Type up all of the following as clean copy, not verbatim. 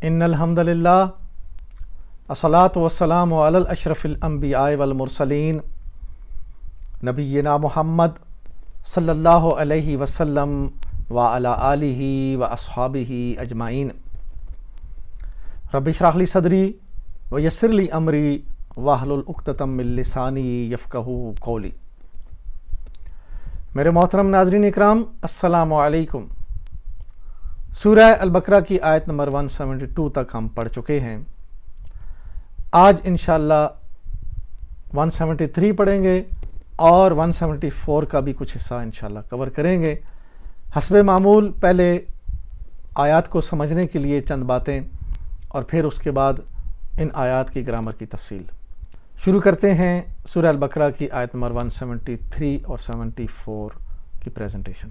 ان الحمد للہ الصلاۃ والسلام علی اشرف الانبیاء والمرسلین نبینا محمد صلی اللہ علیہ وسلم وعلی آلہ واصحابہ اجمعین۔ رب اشرح لی صدری ویسر لی امری واحلل عقدۃ من لسانی یفقہوا قولی۔ میرے محترم ناظرین اکرام، السلام علیکم۔ سورہ البقرہ کی آیت نمبر 172 تک ہم پڑھ چکے ہیں۔ آج انشاءاللہ 173 پڑھیں گے اور 174 کا بھی کچھ حصہ انشاءاللہ کور کریں گے۔ حسب معمول پہلے آیات کو سمجھنے کے لیے چند باتیں اور پھر اس کے بعد ان آیات کی گرامر کی تفصیل۔ شروع کرتے ہیں سورہ البقرہ کی آیت نمبر 173 اور 74 کی پریزنٹیشن۔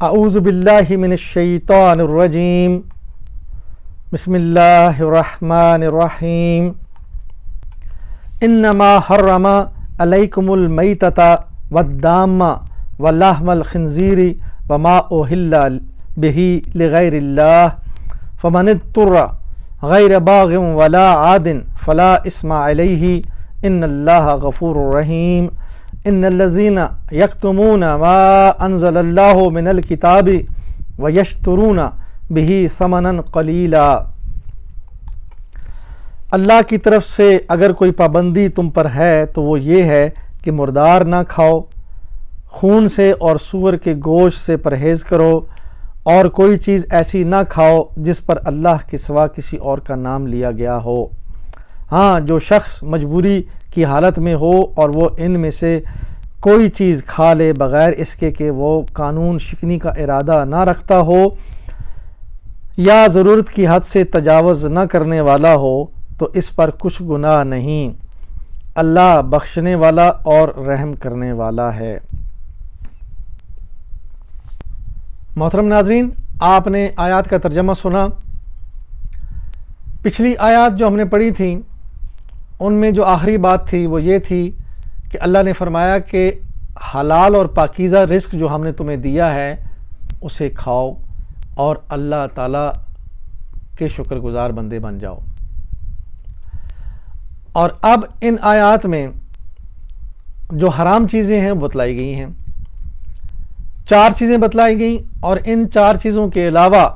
اعوذ باللہ من الشیطان الرجیم، بسم اللہ الرحمن الرحیم۔ انما حرم علیکم المیتۃ والدم ولحم الخنزیر وما اہل بہ لغیر اللہ فمن اضطر غیر باغ ولا عاد فلا اثم علیہ ان اللہ غفور رحیم۔ ان الذین یکتمون ما انزل اللہ من الکتاب ویشترون بہ ثمنا قلیلا۔ اللہ کی طرف سے اگر کوئی پابندی تم پر ہے تو وہ یہ ہے کہ مردار نہ کھاؤ، خون سے اور سور کے گوشت سے پرہیز کرو، اور کوئی چیز ایسی نہ کھاؤ جس پر اللہ کے سوا کسی اور کا نام لیا گیا ہو۔ ہاں، جو شخص مجبوری کی حالت میں ہو اور وہ ان میں سے کوئی چیز کھا لے بغیر اس کے کہ وہ قانون شکنی کا ارادہ نہ رکھتا ہو یا ضرورت کی حد سے تجاوز نہ کرنے والا ہو تو اس پر کچھ گناہ نہیں۔ اللہ بخشنے والا اور رحم کرنے والا ہے۔ محترم ناظرین، آپ نے آیات کا ترجمہ سنا۔ پچھلی آیات جو ہم نے پڑھی تھیں ان میں جو آخری بات تھی وہ یہ تھی کہ اللہ نے فرمایا کہ حلال اور پاکیزہ رزق جو ہم نے تمہیں دیا ہے اسے کھاؤ اور اللہ تعالیٰ کے شکر گزار بندے بن جاؤ۔ اور اب ان آیات میں جو حرام چیزیں ہیں وہ بتلائی گئی ہیں، 4 چیزیں بتلائی گئیں، اور ان 4 چیزوں کے علاوہ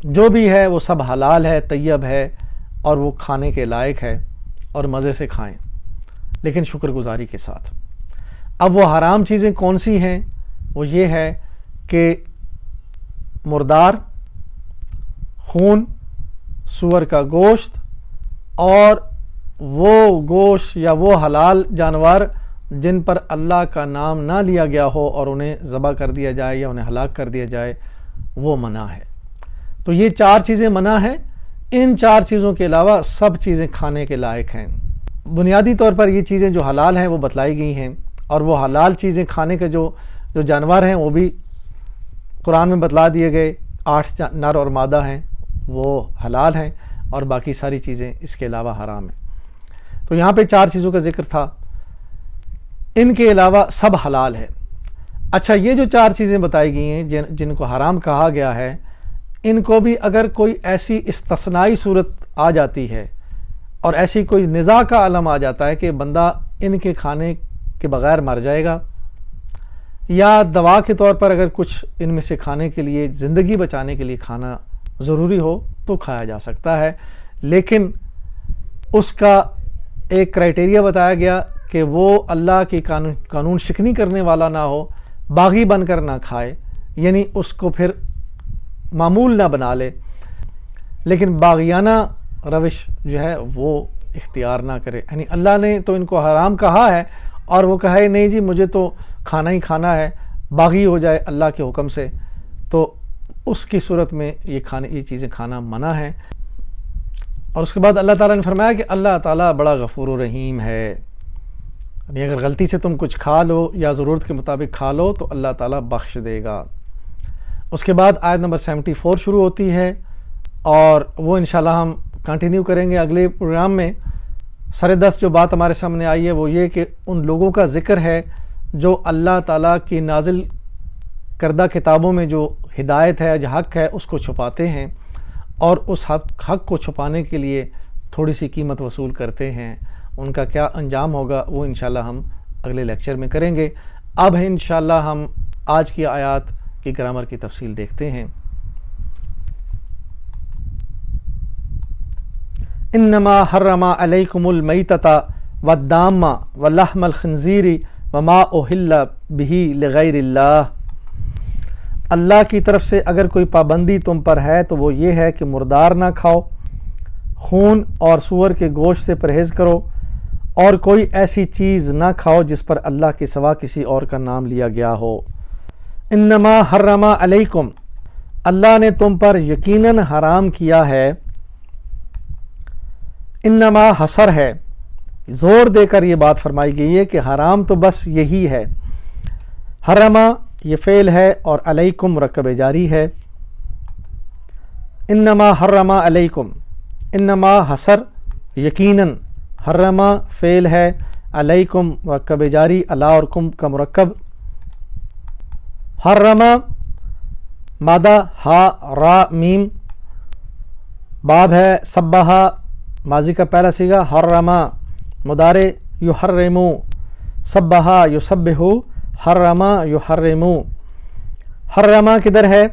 جو بھی ہے وہ سب حلال ہے، طیب ہے اور وہ کھانے کے لائق ہے، اور مزے سے کھائیں لیکن شکر گزاری کے ساتھ۔ اب وہ حرام چیزیں کون سی ہیں؟ وہ یہ ہے کہ مردار، خون، سور کا گوشت، اور وہ گوشت یا وہ حلال جانور جن پر اللہ کا نام نہ لیا گیا ہو اور انہیں ذبح کر دیا جائے یا انہیں ہلاک کر دیا جائے، وہ منع ہے۔ تو یہ 4 چیزیں منع ہیں۔ ان 4 چیزوں کے علاوہ سب چیزیں کھانے کے لائق ہیں۔ بنیادی طور پر یہ چیزیں جو حلال ہیں وہ بتلائی گئی ہیں، اور وہ حلال چیزیں کھانے کے جو جانور ہیں وہ بھی قرآن میں بتلا دیے گئے۔ 8 نر اور مادہ ہیں وہ حلال ہیں، اور باقی ساری چیزیں اس کے علاوہ حرام ہیں۔ تو یہاں پہ 4 چیزوں کا ذکر تھا، ان کے علاوہ سب حلال ہے۔ اچھا، یہ جو 4 چیزیں بتائی گئی ہیں جن کو حرام کہا گیا ہے، ان کو بھی اگر کوئی ایسی استثنائی صورت آ جاتی ہے اور ایسی کوئی نزاع کا عالم آ جاتا ہے کہ بندہ ان کے کھانے کے بغیر مر جائے گا، یا دوا کے طور پر اگر کچھ ان میں سے کھانے کے لیے، زندگی بچانے کے لیے کھانا ضروری ہو تو کھایا جا سکتا ہے، لیکن اس کا ایک کرائٹیریا بتایا گیا کہ وہ اللہ کی قانون شکنی کرنے والا نہ ہو، باغی بن کر نہ کھائے، یعنی اس کو پھر معمول نہ بنا لے، لیکن باغیانہ روش جو ہے وہ اختیار نہ کرے۔ یعنی اللہ نے تو ان کو حرام کہا ہے اور وہ کہے نہیں جی مجھے تو کھانا ہی کھانا ہے، باغی ہو جائے اللہ کے حکم سے، تو اس کی صورت میں یہ چیزیں کھانا منع ہے۔ اور اس کے بعد اللہ تعالیٰ نے فرمایا کہ اللہ تعالیٰ بڑا غفور و رحیم ہے، یعنی اگر غلطی سے تم کچھ کھا لو یا ضرورت کے مطابق کھا لو تو اللہ تعالیٰ بخش دے گا۔ اس کے بعد آیت نمبر 74 شروع ہوتی ہے، اور وہ انشاءاللہ ہم کنٹینیو کریں گے اگلے پروگرام میں۔ سر دست جو بات ہمارے سامنے آئی ہے وہ یہ کہ ان لوگوں کا ذکر ہے جو اللہ تعالیٰ کی نازل کردہ کتابوں میں جو ہدایت ہے، جو حق ہے، اس کو چھپاتے ہیں اور اس حق کو چھپانے کے لیے تھوڑی سی قیمت وصول کرتے ہیں، ان کا کیا انجام ہوگا وہ انشاءاللہ ہم اگلے لیکچر میں کریں گے۔ اب انشاءاللہ ہم آج کی آیات کی گرامر کی تفصیل دیکھتے ہیں۔ انما حرم علیکم المیتۃ والدام ولحم الخنزیر وما اہل بہ لغیر اللہ۔ اللہ کی طرف سے اگر کوئی پابندی تم پر ہے تو وہ یہ ہے کہ مردار نہ کھاؤ، خون اور سور کے گوشت سے پرہیز کرو، اور کوئی ایسی چیز نہ کھاؤ جس پر اللہ کے سوا کسی اور کا نام لیا گیا ہو۔ انما حرم علیکم، اللہ نے تم پر یقیناً حرام کیا ہے۔ انما حصر ہے، زور دے کر یہ بات فرمائی گئی ہے کہ حرام تو بس یہی ہے۔ حرمہ یہ فعل ہے اور علیکم مرکب جاری ہے۔ انما حرم علیکم، انما حصر یقیناً، حرمہ فعل ہے، علیکم مرکب جاری، علی اور کم کا مرکب۔ حرمہ مادہ ہا را میم، باب ہے سبہا، ماضی کا پہلا صیغہ، حرمہ مضارع یحرمو، سبہا یسبہو، حرمہ یحرمو۔ حرمہ کدھر ہے؟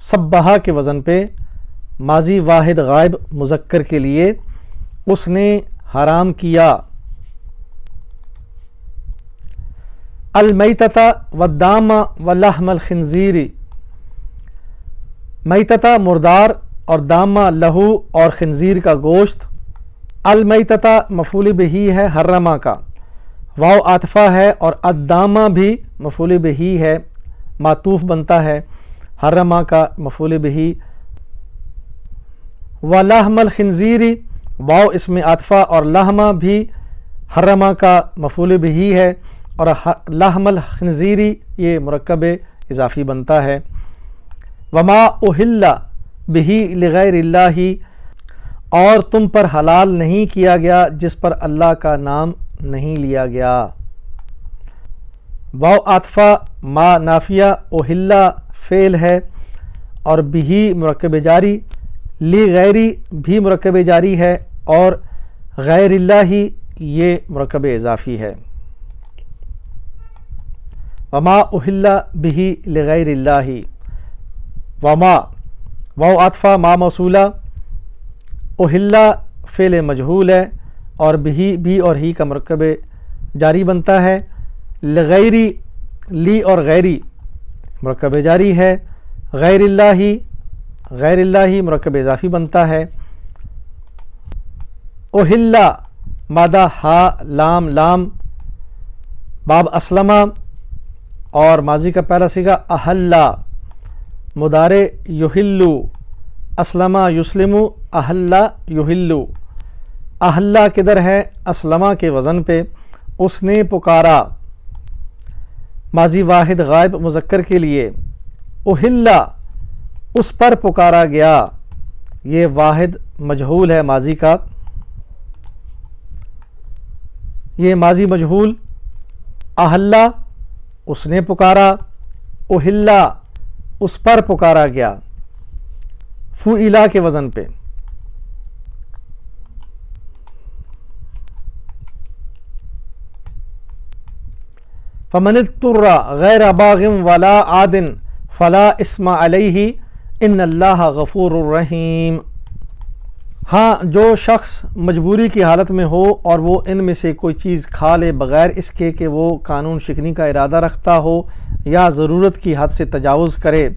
سبہا کے وزن پہ، ماضی واحد غائب مذکر کے لیے، اس نے حرام کیا۔ المیتۃ والدام ولحم الخنزیر، میتۃ مردار اور دامہ لہو اور خنزیر کا گوشت۔ المیتۃ مفعول بہ ہے حرمہ کا، واو عاطفہ ہے، اور الدامہ بھی مفعول بہ ہے، معطوف بنتا ہے حرمہ کا مفعول بہ۔ ولحم الخنزیر، واو اسم عاطفہ اور لحمہ بھی حرمہ کا مفعول بہ ہے، اور لحم الخنزیر یہ مرکب اضافی بنتا ہے۔ وما اہل بہ لغیر اللہ، اور تم پر حلال نہیں کیا گیا جس پر اللہ کا نام نہیں لیا گیا۔ واو عاطفہ ما نافیہ، اہل فعل ہے، اور بہ مرکب جاری، لی غیری بھی مرکب جاری ہے، اور غیر اللہ یہ مرکب اضافی ہے۔ وما اہل بہ لغیر اللہ، وما واو عاطفہ ما موصولہ، اہل فعل مجہول ہے، اور بھی اور ہی کا مرکب جاری بنتا ہے۔ لغیری لی اور غیری مرکب جاری ہے، غیر اللہ مرکب اضافی بنتا ہے۔ اہل مادہ ہا لام لام، باب اسلمہ اور ماضی کا پہلا صیغہ احلّا، مضارع یحلّو، اسلمہ یسلمو، احلّا یحلّو۔ احلّا کدھر ہے؟ اسلمہ کے وزن پہ، اس نے پکارا، ماضی واحد غائب مذکر کے لیے۔ احلّا اس پر پکارا گیا، یہ واحد مجہول ہے ماضی کا، یہ ماضی مجہول۔ احلّا اس نے پکارا، احلّا اس پر پکارا گیا، فعلا کے وزن پہ۔ فمن اضطر غیر باغ ولا عاد فلا اثم علیہ ان اللہ غفور الرحیم۔ ہاں، جو شخص مجبوری کی حالت میں ہو اور وہ ان میں سے کوئی چیز کھا لے بغیر اس کے کہ وہ قانون شکنی کا ارادہ رکھتا ہو یا ضرورت کی حد سے تجاوز کرے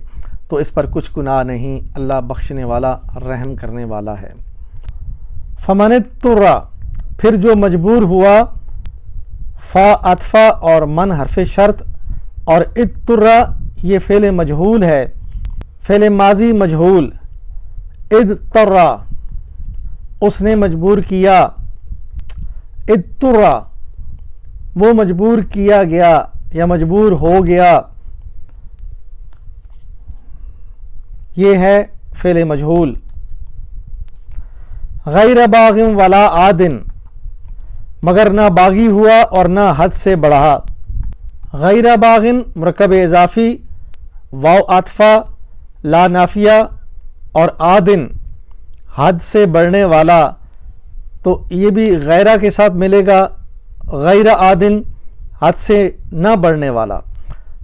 تو اس پر کچھ گناہ نہیں، اللہ بخشنے والا رحم کرنے والا ہے۔ فمن اضطر، پھر جو مجبور ہوا، فا عطفہ اور من حرف شرط، اور اضطر یہ فعل مجہول ہے، فعل ماضی مجہول۔ اضطر اس نے مجبور کیا، اضطر وہ مجبور کیا گیا یا مجبور ہو گیا، یہ ہے فعل مجہول۔ غیر باغ ولا عاد، مگر نہ باغی ہوا اور نہ حد سے بڑھا۔ غیر باغ مرکب اضافی، واو عاطفہ، لا نافیہ اور آدن حد سے بڑھنے والا، تو یہ بھی غیرہ کے ساتھ ملے گا، غیر آدن حد سے نہ بڑھنے والا،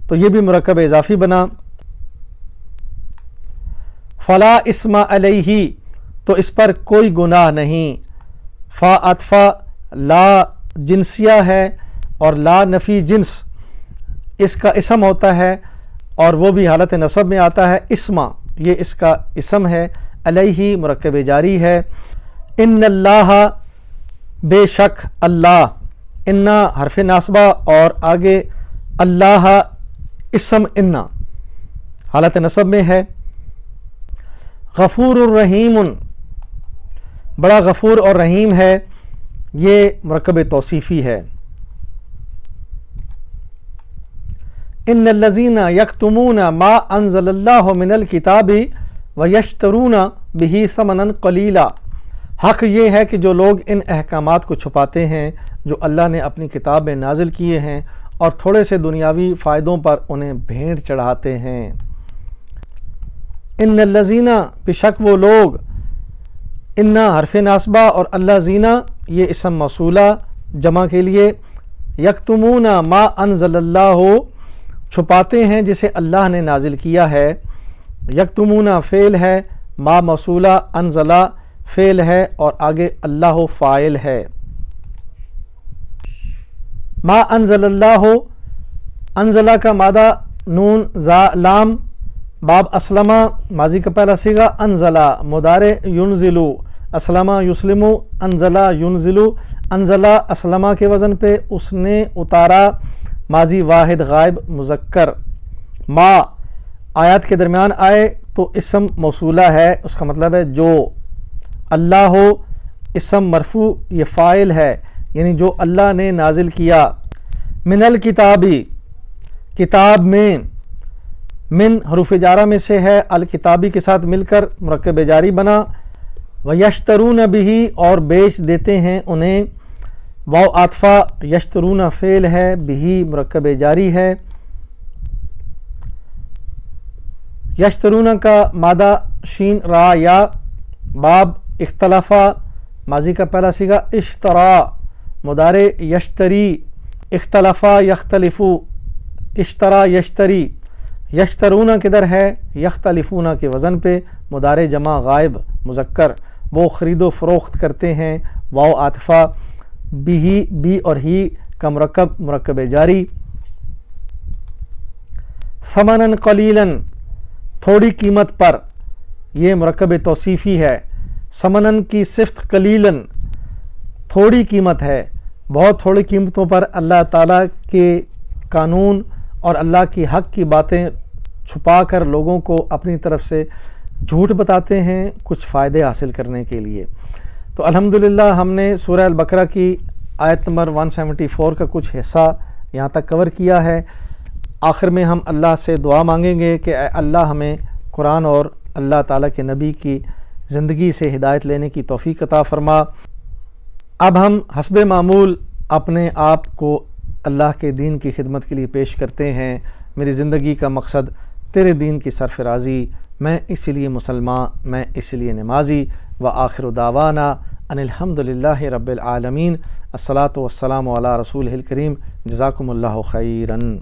تو یہ بھی مرکب اضافی بنا۔ فلا اسم علیہ، تو اس پر کوئی گناہ نہیں۔ فا عطفہ لا جنسیہ ہے اور لا نفی جنس اس کا اسم ہوتا ہے، اور وہ بھی حالت نصب میں آتا ہے۔ اسما یہ اس کا اسم ہے، علیہ مرکب جاری ہے۔ ان اللہ بے شک اللہ، انا حرف ناصبہ اور آگے اللہ اسم انا حالت نصب میں ہے۔ غفور الرحیم، بڑا غفور اور رحیم ہے، یہ مرکب توصیفی ہے۔ ان الذین یکتمون ما انزل اللہ من الکتاب ویشترون بہ ثمنا قلیلا، حق یہ ہے کہ جو لوگ ان احکامات کو چھپاتے ہیں جو اللہ نے اپنی کتاب میں نازل کیے ہیں اور تھوڑے سے دنیاوی فائدوں پر انہیں بھیٹ چڑھاتے ہیں۔ ان الذین، بشک وہ لوگ، انا حرف ناصبہ اور الذین یہ اسم موصولہ جمع کے لیے، یکتمون ما انزل اللہ چھپاتے ہیں جسے اللہ نے نازل کیا ہے، یکتمون فعل ہے، ما موصولہ، انزلہ فعل ہے اور آگے اللہ فاعل ہے۔ ما انزل اللہ، انزلہ کا مادہ نون زا لام، باب اسلمہ ماضی کا پہلا صیغہ، انزلہ مضارع ینزلو، اسلمہ یسلمو، انزلہ ینزلو، انزلہ اسلمہ کے وزن پہ اس نے اتارا، ماضی واحد غائب مذکر۔ ما آیات کے درمیان آئے تو اسم موصولہ ہے، اس کا مطلب ہے جو، اللہ ہو اسم مرفوع، یہ فاعل ہے یعنی جو اللہ نے نازل کیا۔ من الکتابی، کتاب میں، من حروف جارہ میں سے ہے، الکتابی کے ساتھ مل کر مرکب جاری بنا۔ ویشترون بہ اور بیچ دیتے ہیں انہیں، واو عاطفہ، یشترون فعل ہے، بہ مرکب جاری ہے۔ یشترون کا مادہ شین را یا، باب اختلافہ ماضی کا پہلا صیغہ، اشترا مضارع یشتری، اختلافہ یختلفو، اشترا یشتری، یشترون کدھر ہے، یختلفون کے وزن پہ، مضارع جمع غائب مذکر، وہ خرید و فروخت کرتے ہیں، واو عاطفہ، بی اور ہی کا مرکب جاری۔ ثمنا قلیلا، تھوڑی قیمت پر، یہ مرکب توصیفی ہے۔ ثمنن کی صفت قلیلاً، تھوڑی قیمت ہے، بہت تھوڑی قیمتوں پر اللہ تعالیٰ کے قانون اور اللہ کی حق کی باتیں چھپا کر لوگوں کو اپنی طرف سے جھوٹ بتاتے ہیں کچھ فائدے حاصل کرنے کے لیے۔ تو الحمدللہ ہم نے سورہ البقرہ کی آیت نمبر 174 کا کچھ حصہ یہاں تک کور کیا ہے۔ آخر میں ہم اللہ سے دعا مانگیں گے کہ اے اللہ ہمیں قرآن اور اللہ تعالیٰ کے نبی کی زندگی سے ہدایت لینے کی توفیق عطا فرما۔ اب ہم حسب معمول اپنے آپ کو اللہ کے دین کی خدمت کے لیے پیش کرتے ہیں۔ میری زندگی کا مقصد تیرے دین کی سرفرازی، میں اسی لیے مسلمان، میں اسی لیے نمازی۔ وآخر دعوانا ان الحمدللہ رب العالمین، الصلاۃ والسلام علی رسولہ الکریم، جزاکم اللہ خیراً۔